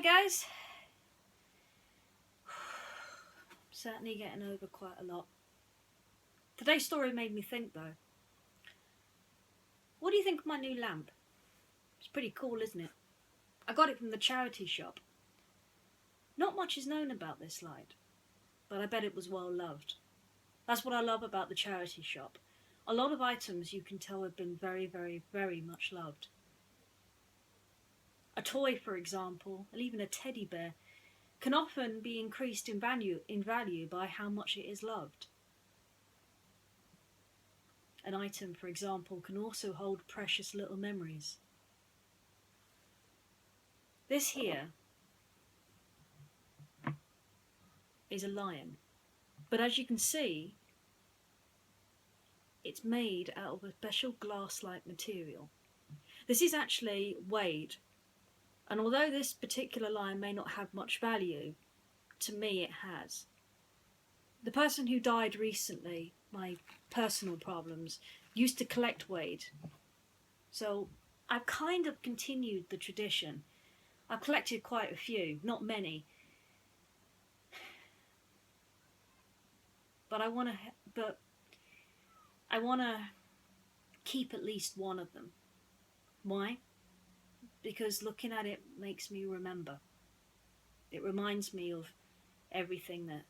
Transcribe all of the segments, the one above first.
Hi guys. Certainly getting over quite a lot. Today's story made me think though. What do you think of my new lamp? It's pretty cool, isn't it? I got it from the charity shop. Not much is known about this light, but I bet it was well loved. That's what I love about the charity shop. A lot of items you can tell have been very, very, very much loved. A toy, for example, and even a teddy bear, can often be increased in value by how much it is loved. An item, for example, can also hold precious little memories. This here is a lion, but as you can see, it's made out of a special glass-like material. This is actually weighed, and although this particular lion may not have much value, to me it has. The person who died recently, my personal problems, used to collect weighed. So I've kind of continued the tradition. I've collected quite a few, not many. But I want to keep at least one of them. Why? Because looking at it makes me remember. It reminds me of everything that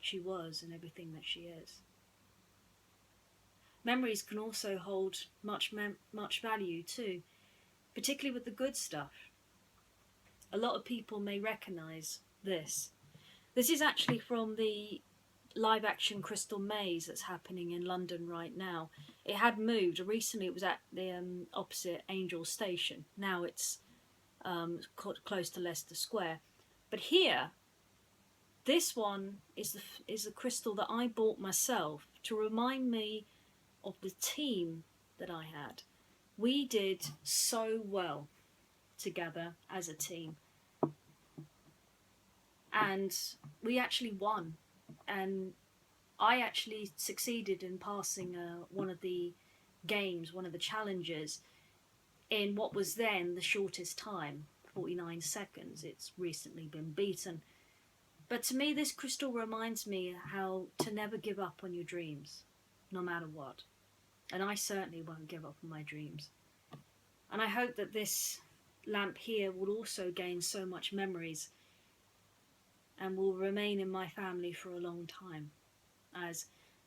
she was and everything that she is. Memories can also hold much value too, particularly with the good stuff. A lot of people may recognise this. This is actually from the live action Crystal Maze that's happening in London right now. It had moved. Recently it was at the opposite Angel Station. Now it's close to Leicester Square. But here, this one is the crystal that I bought myself to remind me of the team that I had. We did so well together as a team. And we actually won. And I actually succeeded in passing one of the games, one of the challenges, in what was then the shortest time, 49 seconds. It's recently been beaten. But to me, this crystal reminds me how to never give up on your dreams, no matter what. And I certainly won't give up on my dreams. And I hope that this lamp here will also gain so much memories and will remain in my family for a long time, as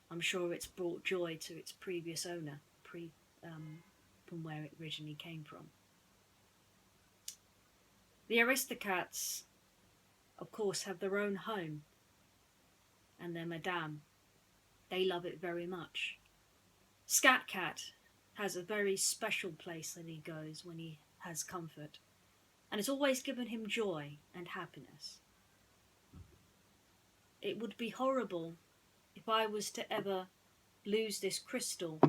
I'm sure it's brought joy to its previous owner, from where it originally came from. The Aristocats, of course, have their own home, and their madame. They love it very much. Scat Cat has a very special place that he goes when he has comfort, and it's always given him joy and happiness. It would be horrible if I was to ever lose this crystal,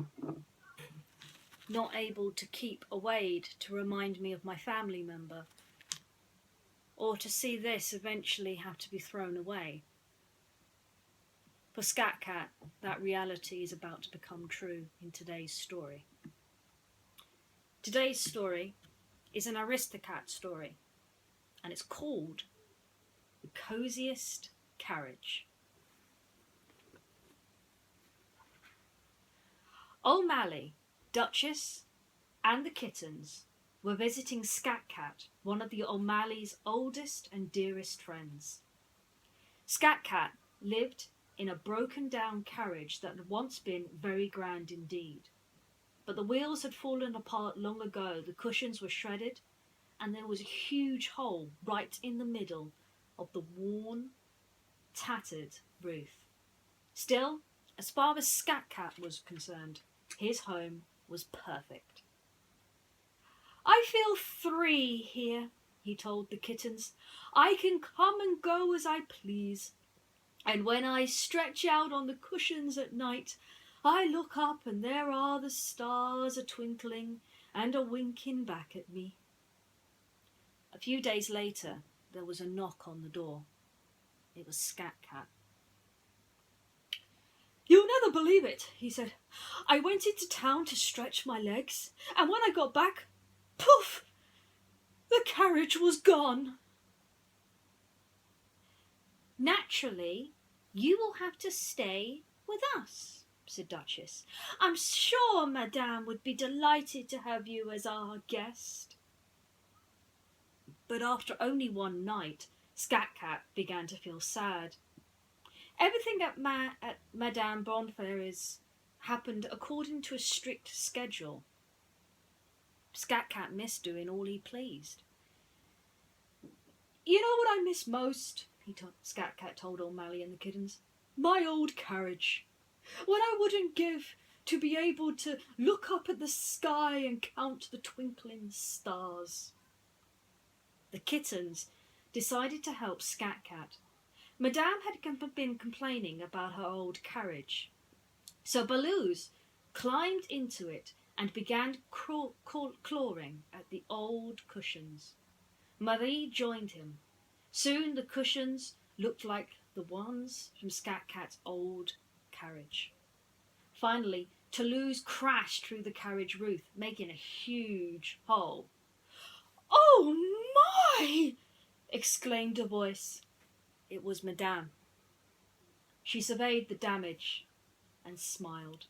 not able to keep a weighed to remind me of my family member, or to see this eventually have to be thrown away. For Scat Cat, that reality is about to become true in today's story. Today's story is an Aristocat story, and it's called The Cosiest Carriage. O'Malley, Duchess, and the kittens were visiting Scat Cat, one of the O'Malley's oldest and dearest friends. Scat Cat lived in a broken-down carriage that had once been very grand indeed. But the wheels had fallen apart long ago, the cushions were shredded, and there was a huge hole right in the middle of the worn, tattered roof. Still, as far as Scat Cat was concerned, his home was perfect. "I feel free here," he told the kittens. "I can come and go as I please. And when I stretch out on the cushions at night, I look up and there are the stars a-twinkling and a-winking back at me." A few days later, there was a knock on the door. It was Scat Cat. "You'll never believe it," he said. "I went into town to stretch my legs, and when I got back, poof, the carriage was gone." Naturally, you will have to stay with us, said Duchess. I'm sure Madame would be delighted to have you as our guest. But after only one night, Scat Cat began to feel sad. Everything at Madame Bonfair's happened according to a strict schedule. Scat Cat missed doing all he pleased. You know what I miss most? Scat Cat told O'Malley and the kittens. My old carriage. What I wouldn't give to be able to look up at the sky and count the twinkling stars. The kittens decided to help Scat Cat. Madame had been complaining about her old carriage. So Baloo's climbed into it and began clawing at the old cushions. Marie joined him. Soon the cushions looked like the ones from Scat Cat's old carriage. Finally, Toulouse crashed through the carriage roof, making a huge hole. "Oh my!" exclaimed a voice. It was Madame. She surveyed the damage and smiled.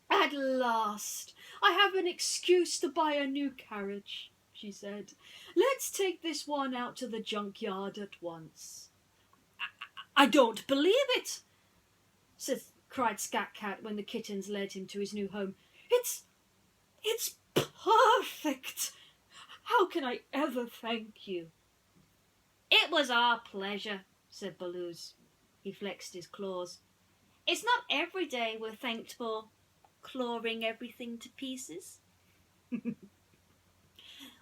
"At last, I have an excuse to buy a new carriage," she said. "Let's take this one out to the junkyard at once." I don't believe it," cried Scat Cat when the kittens led him to his new home. It's perfect. How can I ever thank you?" "It was our pleasure," said Baloo's. He flexed his claws. "It's not every day we're thanked for clawing everything to pieces."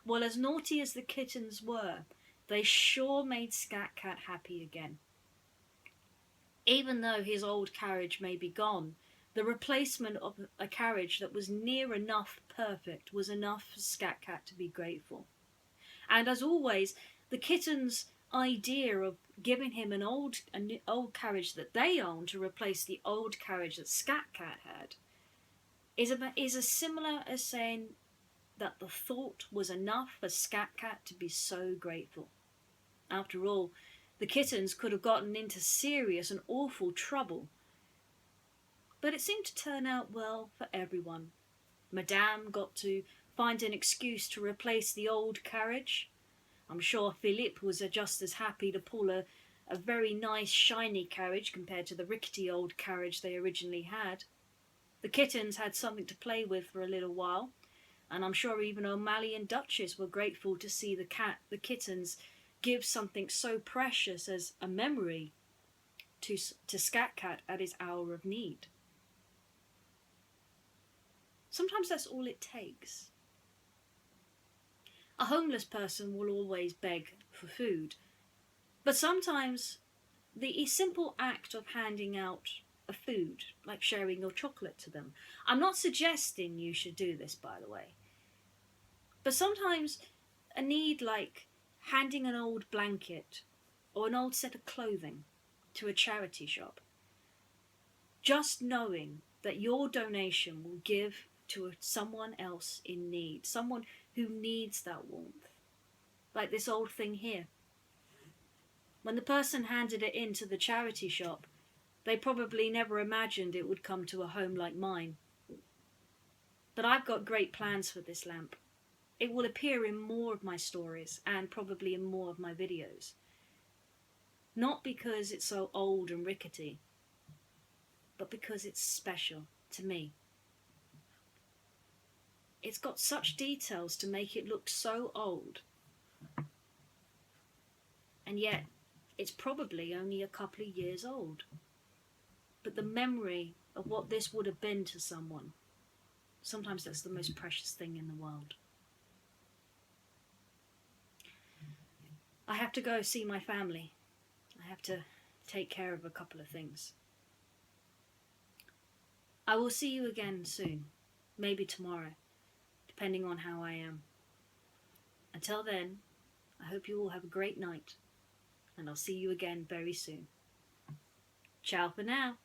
Well, as naughty as the kittens were, they sure made Scat Cat happy again. Even though his old carriage may be gone, the replacement of a carriage that was near enough perfect was enough for Scat Cat to be grateful. And as always, the kittens' idea of giving him an old carriage that they owned to replace the old carriage that Scat Cat had is as similar as saying that the thought was enough for Scat Cat to be so grateful. After all, the kittens could have gotten into serious and awful trouble. But it seemed to turn out well for everyone. Madame got to find an excuse to replace the old carriage. I'm sure Philippe was just as happy to pull a very nice shiny carriage compared to the rickety old carriage they originally had. The kittens had something to play with for a little while, and I'm sure even O'Malley and Duchess were grateful to see the kittens give something so precious as a memory to Scat Cat at his hour of need. Sometimes that's all it takes. A homeless person will always beg for food, but sometimes the simple act of handing out a food, like sharing your chocolate to them. I'm not suggesting you should do this, by the way, but sometimes a need like handing an old blanket or an old set of clothing to a charity shop. Just knowing that your donation will give to someone else in need, someone who needs that warmth. Like this old thing here. When the person handed it in to the charity shop, they probably never imagined it would come to a home like mine. But I've got great plans for this lamp. It will appear in more of my stories and probably in more of my videos. Not because it's so old and rickety, but because it's special to me. It's got such details to make it look so old. And yet, it's probably only a couple of years old. But the memory of what this would have been to someone, sometimes that's the most precious thing in the world. I have to go see my family. I have to take care of a couple of things. I will see you again soon, maybe tomorrow, depending on how I am. Until then, I hope you all have a great night, and I'll see you again very soon. Ciao for now.